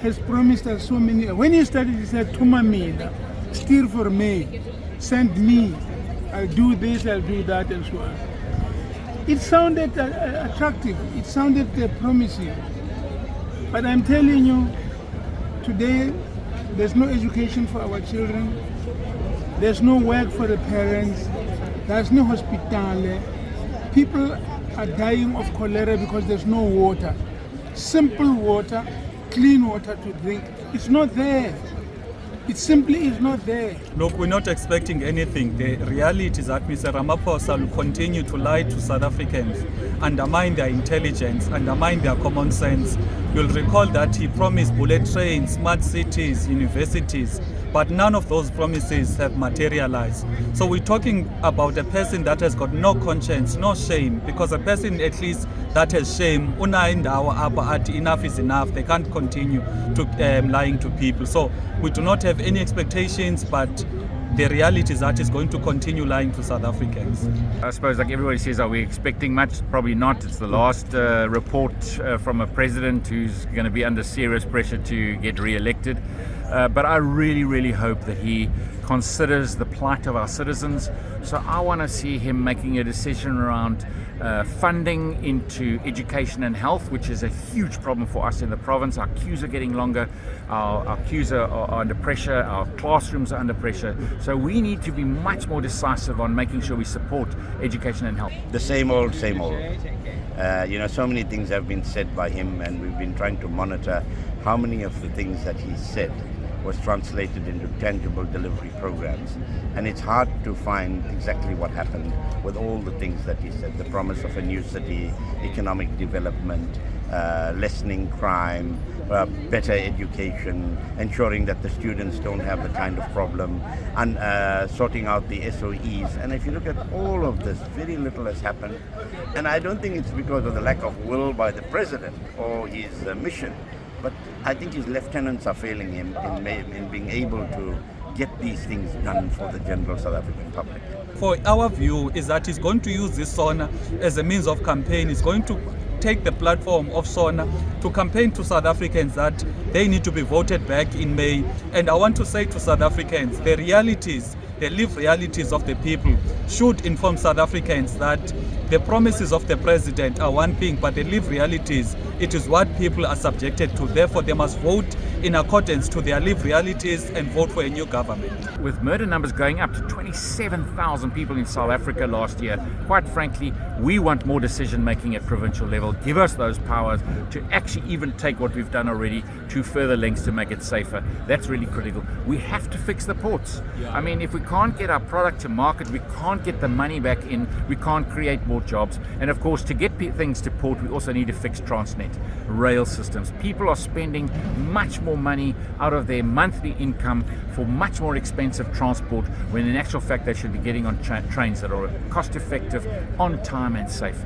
has promised us so many. When he started, he said, "Tuma mina, steer for me, send me, I'll do this, I'll do that," and so on. It sounded attractive, it sounded promising. But I'm telling you, today, there's no education for our children, there's no work for the parents, there's no hospital. People are dying of cholera because there's no water. Simple water, clean water to drink, it's not there. It simply is not there. Look, we're not expecting anything. The reality is that Mr. Ramaphosa will continue to lie to South Africans, undermine their intelligence, undermine their common sense. You'll recall that he promised bullet trains, smart cities, universities, but none of those promises have materialized. So we're talking about a person that has got no conscience, no shame, because a person at least that has shame, enough is enough. They can't continue to lying to people. So we do not have any expectations, but the reality is that he's going to continue lying to South Africans. I suppose, like everybody says, are we expecting much? Probably not. It's the last report from a president who's going to be under serious pressure to get re-elected. But I really, really hope that he considers the plight of our citizens. So I want to see him making a decision around funding into education and health, which is a huge problem for us in the province. Our queues are getting longer, our queues are under pressure, our classrooms are under pressure. So we need to be much more decisive on making sure we support education and health. The same old, same old. So many things have been said by him, and we've been trying to monitor how many of the things that he said was translated into tangible delivery programs. And it's hard to find exactly what happened with all the things that he said. The promise of a new city, economic development, lessening crime, better education, ensuring that the students don't have the kind of problem, and sorting out the SOEs. And if you look at all of this, very little has happened. And I don't think it's because of the lack of will by the president or his mission, but I think his lieutenants are failing him in being able to get these things done for the general South African public. For our view is that he's going to use this SONA as a means of campaign. He's going to take the platform of SONA to campaign to South Africans that they need to be voted back in May. And I want to say to South Africans, the lived realities of the people should inform South Africans that the promises of the president are one thing, but the lived realities, it is what people are subjected to. Therefore, they must vote in accordance to their lived realities and vote for a new government. With murder numbers going up to 27,000 people in South Africa last year, quite frankly, we want more decision making at provincial level. Give us those powers to actually even take what we've done already to further lengths to make it safer. That's really critical. We have to fix the ports. I mean, if we can't get our product to market, we can't get the money back in, we can't create more jobs. And of course, to get things to port, we also need to fix Transnet, rail systems. People are spending much more money out of their monthly income for much more expensive transport, when in actual fact they should be getting on trains that are cost effective, on time and safe.